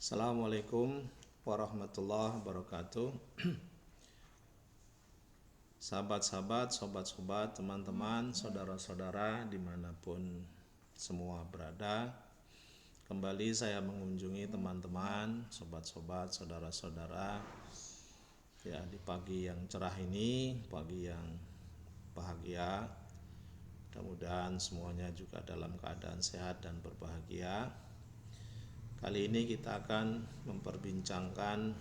Assalamualaikum warahmatullahi wabarakatuh. Sahabat-sahabat, sobat-sobat, teman-teman, saudara-saudara dimanapun semua berada. Kembali saya mengunjungi teman-teman, sobat-sobat, saudara-saudara ya di pagi yang cerah ini, pagi yang bahagia. Mudah-mudahan semuanya juga dalam keadaan sehat dan berbahagia. Kali ini kita akan memperbincangkan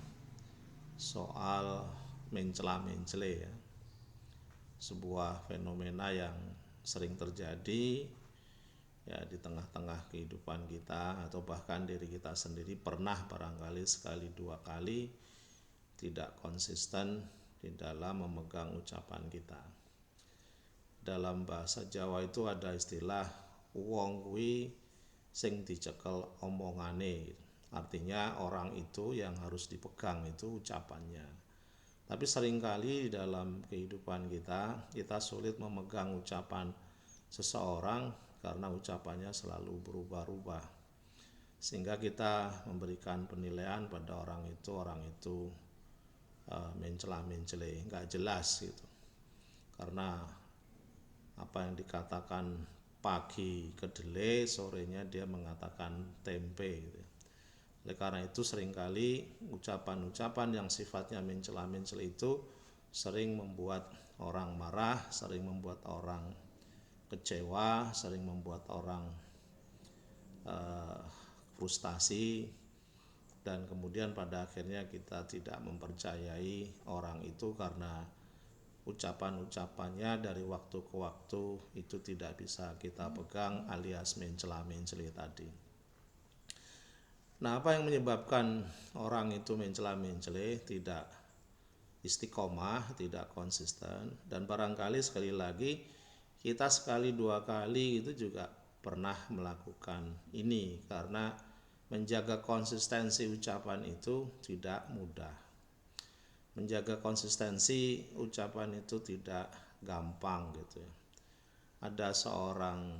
soal mencela-mencele ya. Sebuah fenomena yang sering terjadi ya di tengah-tengah kehidupan kita, atau bahkan diri kita sendiri pernah barangkali sekali dua kali tidak konsisten di dalam memegang ucapan kita. Dalam bahasa Jawa itu ada istilah wong kuwi sing dicekel omongane. Artinya orang itu yang harus dipegang itu ucapannya. Tapi seringkali dalam kehidupan kita sulit memegang ucapan seseorang karena ucapannya selalu berubah-ubah. Sehingga kita memberikan penilaian pada orang itu mencela-mencele, nggak jelas gitu. Karena apa yang dikatakan pagi kedelai, sorenya dia mengatakan tempe gitu. Oleh karena itu seringkali ucapan-ucapan yang sifatnya mencela-mencela itu sering membuat orang marah, sering membuat orang kecewa, sering membuat orang frustasi, dan kemudian pada akhirnya kita tidak mempercayai orang itu karena ucapan-ucapannya dari waktu ke waktu itu tidak bisa kita pegang, alias mencela-mencela tadi. Nah, apa yang menyebabkan orang itu mencela-mencela, tidak istiqomah, tidak konsisten, dan barangkali sekali lagi kita sekali dua kali itu juga pernah melakukan ini, karena menjaga konsistensi ucapan itu tidak mudah. Menjaga konsistensi ucapan itu tidak gampang gitu ya. Ada seorang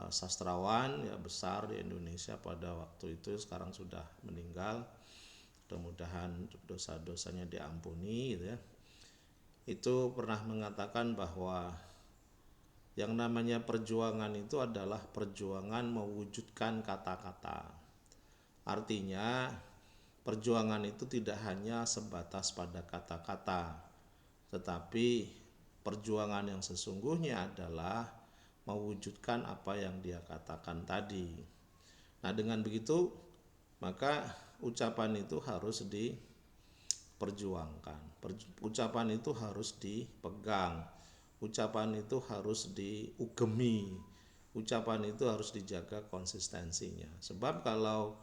sastrawan ya besar di Indonesia pada waktu itu, sekarang sudah meninggal. Mudah-mudahan dosa-dosanya diampuni gitu ya. Itu pernah mengatakan bahwa yang namanya perjuangan itu adalah perjuangan mewujudkan kata-kata. Artinya perjuangan itu tidak hanya sebatas pada kata-kata, tetapi perjuangan yang sesungguhnya adalah mewujudkan apa yang dia katakan tadi. Nah, dengan begitu maka ucapan itu harus diperjuangkan, ucapan itu harus dipegang, ucapan itu harus diugemi, ucapan itu harus dijaga konsistensinya. Sebab kalau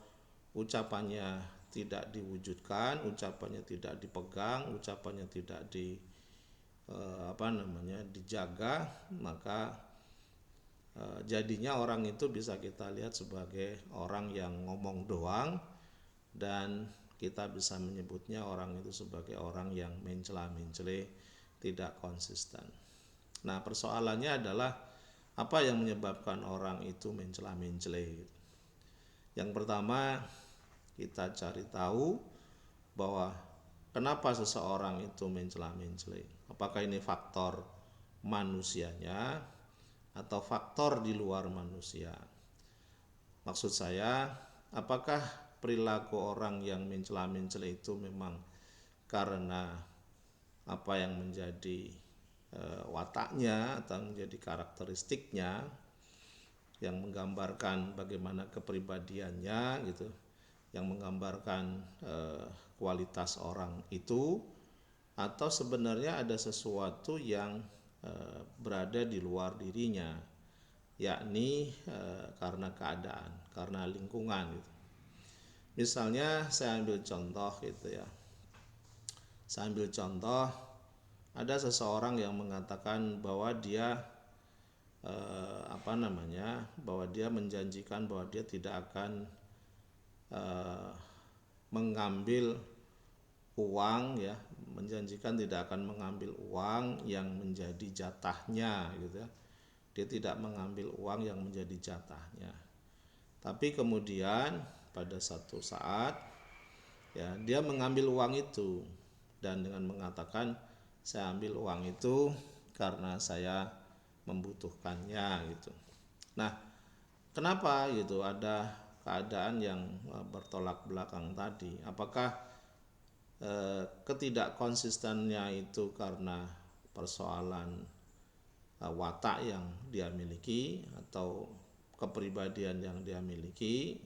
ucapannya tidak diwujudkan, ucapannya tidak dipegang, ucapannya tidak dijaga, maka jadinya orang itu bisa kita lihat sebagai orang yang ngomong doang, dan kita bisa menyebutnya orang itu sebagai orang yang mencela-mencela, tidak konsisten. Nah, persoalannya adalah apa yang menyebabkan orang itu mencela-mencela. Yang pertama, kita cari tahu bahwa kenapa seseorang itu mencela-mencela. Apakah ini faktor manusianya atau faktor di luar manusia? Maksud saya, apakah perilaku orang yang mencela-mencela itu memang karena apa yang menjadi wataknya atau menjadi karakteristiknya yang menggambarkan bagaimana kepribadiannya gitu, yang menggambarkan kualitas orang itu, atau sebenarnya ada sesuatu yang berada di luar dirinya, yakni karena keadaan, karena lingkungan gitu. Misalnya saya ambil contoh gitu ya. Saya ambil contoh, ada seseorang yang mengatakan bahwa dia bahwa dia menjanjikan bahwa dia tidak akan mengambil uang ya, menjanjikan tidak akan mengambil uang yang menjadi jatahnya gitu ya. Dia tidak mengambil uang yang menjadi jatahnya. Tapi kemudian pada satu saat Ya, dia mengambil uang itu dan dengan mengatakan saya ambil uang itu karena saya membutuhkannya gitu. Nah, kenapa gitu ada keadaan yang bertolak belakang tadi? Apakah ketidakkonsistennya itu karena persoalan watak yang dia miliki atau kepribadian yang dia miliki?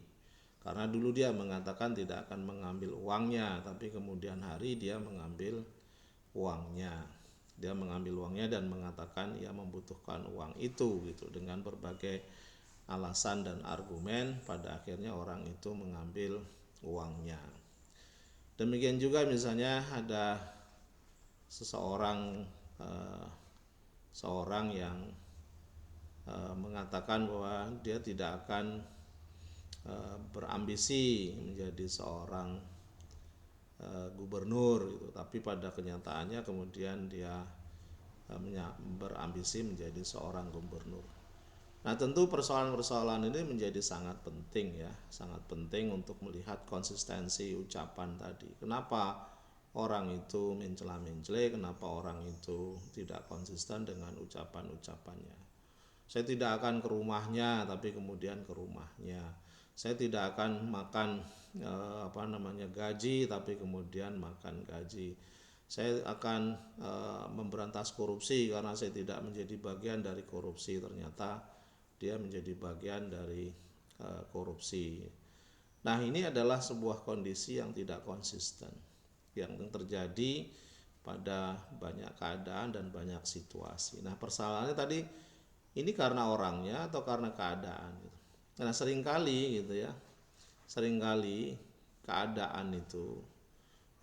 Karena dulu dia mengatakan tidak akan mengambil uangnya, tapi kemudian hari dia mengambil uangnya. Dia mengambil uangnya dan mengatakan ia membutuhkan uang itu gitu, dengan berbagai alasan dan argumen. Pada akhirnya orang itu mengambil uangnya. Demikian juga misalnya ada seseorang eh, seorang yang mengatakan bahwa dia tidak akan berambisi menjadi seorang gubernur gitu, tapi pada kenyataannya kemudian dia berambisi menjadi seorang gubernur. Nah, tentu persoalan-persoalan ini menjadi sangat penting ya, sangat penting untuk melihat konsistensi ucapan tadi. Kenapa orang itu mencela-mencela, kenapa orang itu tidak konsisten dengan ucapan-ucapannya. Saya tidak akan ke rumahnya, tapi kemudian ke rumahnya. Saya tidak akan makan gaji, tapi kemudian makan gaji. Saya akan memberantas korupsi karena saya tidak menjadi bagian dari korupsi, ternyata dia menjadi bagian dari korupsi. Nah, ini adalah sebuah kondisi yang tidak konsisten yang terjadi pada banyak keadaan dan banyak situasi. Nah, persoalannya tadi ini karena orangnya atau karena keadaan gitu. Karena seringkali gitu ya, seringkali keadaan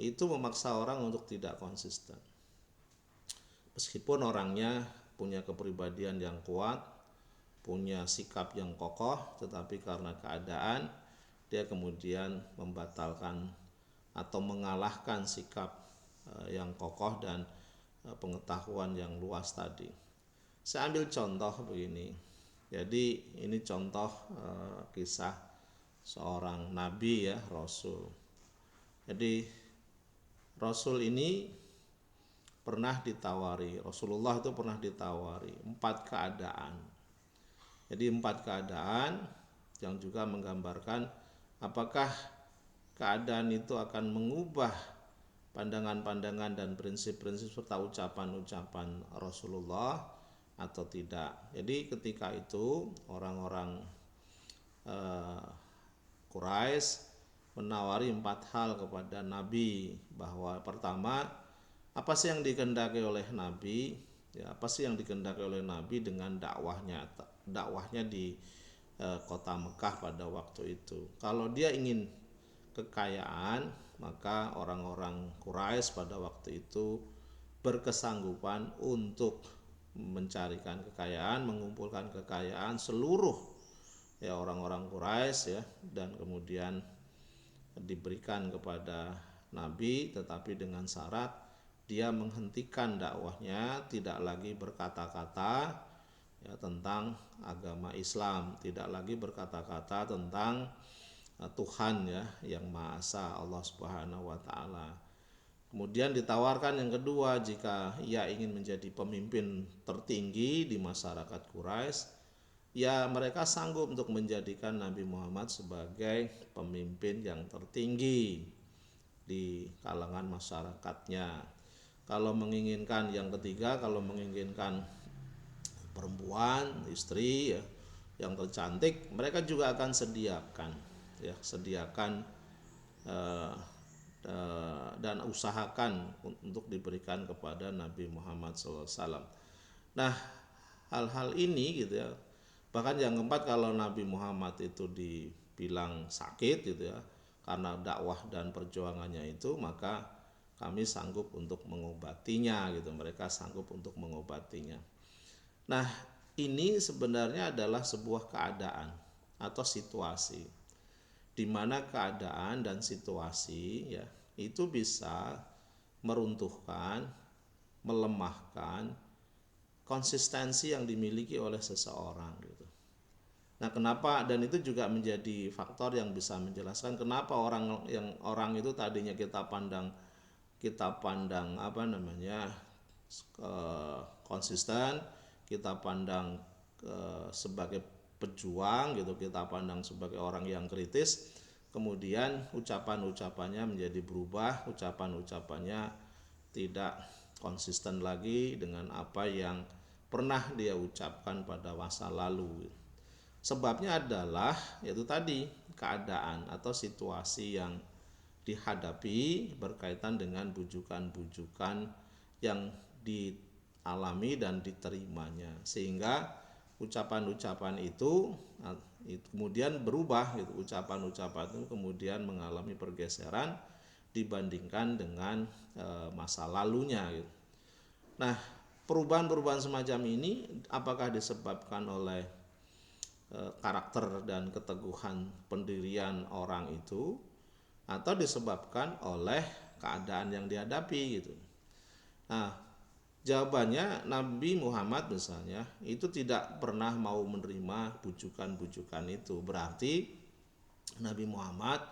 itu memaksa orang untuk tidak konsisten. Meskipun orangnya punya kepribadian yang kuat, punya sikap yang kokoh, tetapi karena keadaan dia kemudian membatalkan atau mengalahkan sikap yang kokoh dan pengetahuan yang luas tadi. Saya ambil contoh begini. Jadi ini contoh kisah seorang nabi ya, rasul. Jadi rasul ini Rasulullah itu pernah ditawari 4 keadaan. Jadi 4 keadaan yang juga menggambarkan apakah keadaan itu akan mengubah pandangan-pandangan dan prinsip-prinsip serta ucapan-ucapan Rasulullah atau tidak. Jadi ketika itu orang-orang Quraisy menawari 4 hal kepada Nabi, bahwa pertama, apa sih yang dikehendaki oleh Nabi? Ya, apa sih yang dikehendaki oleh Nabi dengan dakwahnya di kota Mekah pada waktu itu. Kalau dia ingin kekayaan, maka orang-orang Quraisy pada waktu itu berkesanggupan untuk mencarikan kekayaan, mengumpulkan kekayaan seluruh ya orang-orang Quraisy ya, dan kemudian diberikan kepada Nabi, tetapi dengan syarat dia menghentikan dakwahnya, tidak lagi berkata-kata ya tentang agama Islam, tidak lagi berkata-kata tentang Tuhan ya yang Maha Esa, Allah Subhanahu wa taala. Kemudian ditawarkan yang kedua, jika ia ingin menjadi pemimpin tertinggi di masyarakat Quraisy, ya mereka sanggup untuk menjadikan Nabi Muhammad sebagai pemimpin yang tertinggi di kalangan masyarakatnya. Kalau menginginkan yang ketiga, kalau menginginkan perempuan, istri ya, yang tercantik, mereka juga akan sediakan dan usahakan untuk diberikan kepada Nabi Muhammad SAW. Nah, hal-hal ini gitu ya. Bahkan yang keempat, kalau Nabi Muhammad itu dibilang sakit gitu ya, karena dakwah dan perjuangannya itu, maka kami sanggup untuk mengobatinya gitu. Mereka sanggup untuk mengobatinya. Nah, ini sebenarnya adalah sebuah keadaan atau situasi di mana keadaan dan situasi ya itu bisa meruntuhkan, melemahkan konsistensi yang dimiliki oleh seseorang gitu. Nah, kenapa, dan itu juga menjadi faktor yang bisa menjelaskan kenapa orang itu tadinya kita pandang apa namanya, konsisten, kita pandang sebagai pejuang gitu, kita pandang sebagai orang yang kritis, kemudian ucapan-ucapannya menjadi berubah, ucapan-ucapannya tidak konsisten lagi dengan apa yang pernah dia ucapkan pada masa lalu. Sebabnya adalah yaitu tadi, keadaan atau situasi yang dihadapi berkaitan dengan bujukan-bujukan yang dialami dan diterimanya, sehingga ucapan-ucapan itu kemudian berubah gitu. Ucapan-ucapan itu kemudian mengalami pergeseran dibandingkan dengan masa lalunya gitu. Nah, perubahan-perubahan semacam ini apakah disebabkan oleh karakter dan keteguhan pendirian orang itu, atau disebabkan oleh keadaan yang dihadapi gitu. Nah, jawabannya Nabi Muhammad misalnya itu tidak pernah mau menerima bujukan-bujukan itu. Berarti Nabi Muhammad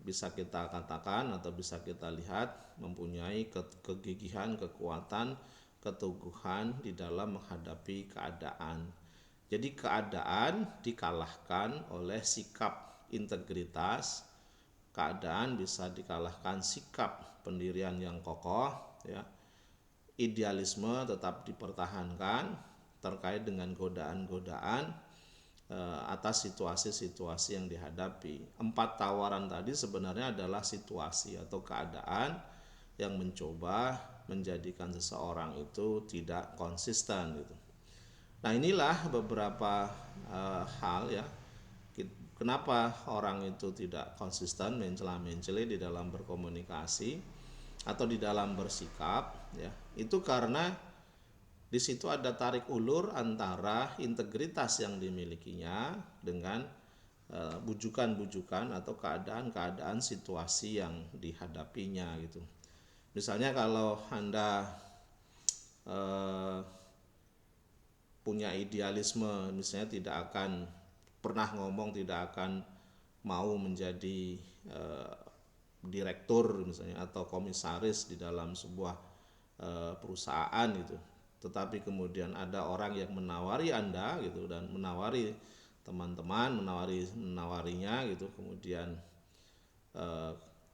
bisa kita katakan atau bisa kita lihat mempunyai kegigihan, kekuatan, keteguhan di dalam menghadapi keadaan. Jadi keadaan dikalahkan oleh sikap integritas, keadaan bisa dikalahkan sikap pendirian yang kokoh ya. Idealisme tetap dipertahankan terkait dengan godaan-godaan atas situasi-situasi yang dihadapi. 4 tawaran tadi sebenarnya adalah situasi atau keadaan yang mencoba menjadikan seseorang itu tidak konsisten gitu. Nah, inilah beberapa hal ya, kenapa orang itu tidak konsisten, mencela-mencela di dalam berkomunikasi atau di dalam bersikap ya. Itu karena di situ ada tarik ulur antara integritas yang dimilikinya dengan bujukan-bujukan atau keadaan-keadaan situasi yang dihadapinya gitu. Misalnya kalau Anda punya idealisme, misalnya tidak akan pernah ngomong tidak akan mau menjadi direktur misalnya atau komisaris di dalam sebuah perusahaan gitu, tetapi kemudian ada orang yang menawari Anda gitu, dan menawari teman-teman, menawarinya gitu, kemudian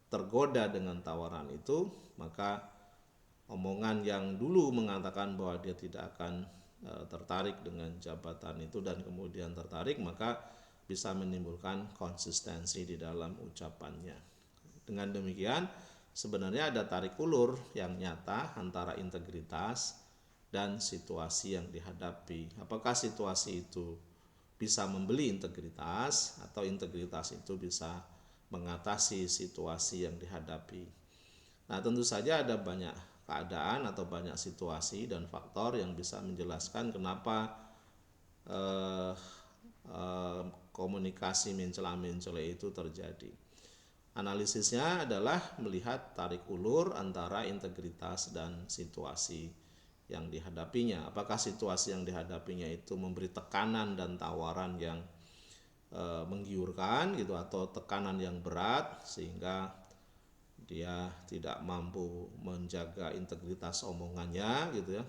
tergoda dengan tawaran itu, maka omongan yang dulu mengatakan bahwa dia tidak akan tertarik dengan jabatan itu dan kemudian tertarik, maka bisa menimbulkan konsistensi di dalam ucapannya. Dengan demikian sebenarnya ada tarik ulur yang nyata antara integritas dan situasi yang dihadapi. Apakah situasi itu bisa membeli integritas atau integritas itu bisa mengatasi situasi yang dihadapi. Nah, tentu saja ada banyak keadaan atau banyak situasi dan faktor yang bisa menjelaskan kenapa komunikasi mencela-mencela itu terjadi. Analisisnya adalah melihat tarik ulur antara integritas dan situasi yang dihadapinya. Apakah situasi yang dihadapinya itu memberi tekanan dan tawaran yang menggiurkan gitu, atau tekanan yang berat sehingga dia tidak mampu menjaga integritas omongannya gitu ya,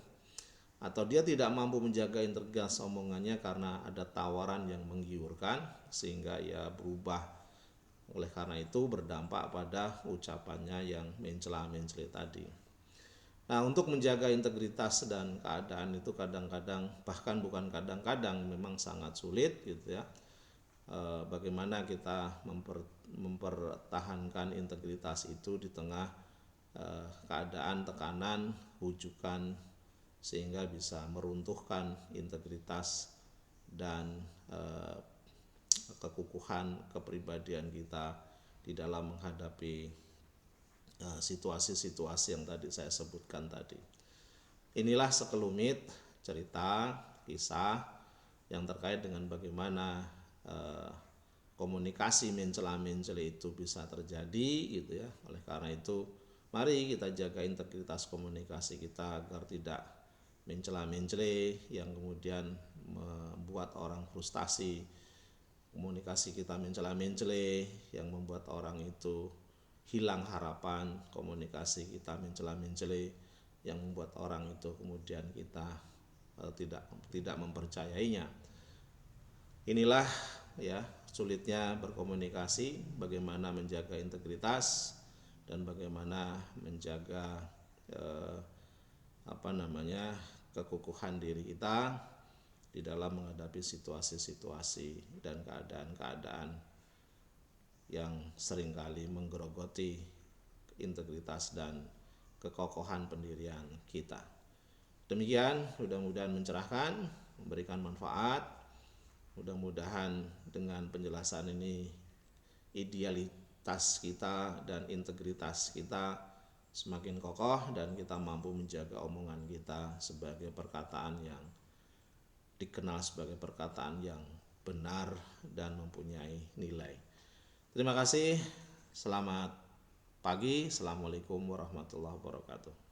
atau dia tidak mampu menjaga integritas omongannya karena ada tawaran yang menggiurkan sehingga ia berubah, oleh karena itu berdampak pada ucapannya yang mencela-mencela tadi. Nah, untuk menjaga integritas dan keadaan itu kadang-kadang, bahkan bukan kadang-kadang, memang sangat sulit gitu ya. Bagaimana kita mempertahankan integritas itu di tengah keadaan tekanan, hujukan, sehingga bisa meruntuhkan integritas dan kekukuhan kepribadian kita di dalam menghadapi situasi-situasi yang tadi saya sebutkan tadi. Inilah sekelumit cerita, kisah yang terkait dengan bagaimana komunikasi mencela-mencela itu bisa terjadi gitu ya. Oleh karena itu mari kita jaga integritas komunikasi kita agar tidak mencela-mencela yang kemudian membuat orang frustasi, komunikasi kita mencela-mencele yang membuat orang itu hilang harapan, komunikasi kita mencela-mencele yang membuat orang itu kemudian kita tidak mempercayainya. Inilah ya sulitnya berkomunikasi, bagaimana menjaga integritas dan bagaimana menjaga kekukuhan diri kita di dalam menghadapi situasi-situasi dan keadaan-keadaan yang seringkali menggerogoti integritas dan kekokohan pendirian kita. Demikian, mudah-mudahan mencerahkan, memberikan manfaat. Mudah-mudahan dengan penjelasan ini idealitas kita dan integritas kita semakin kokoh dan kita mampu menjaga omongan kita sebagai perkataan yang dikenal sebagai perkataan yang benar dan mempunyai nilai. Terima kasih. Selamat pagi. Assalamualaikum warahmatullahi wabarakatuh.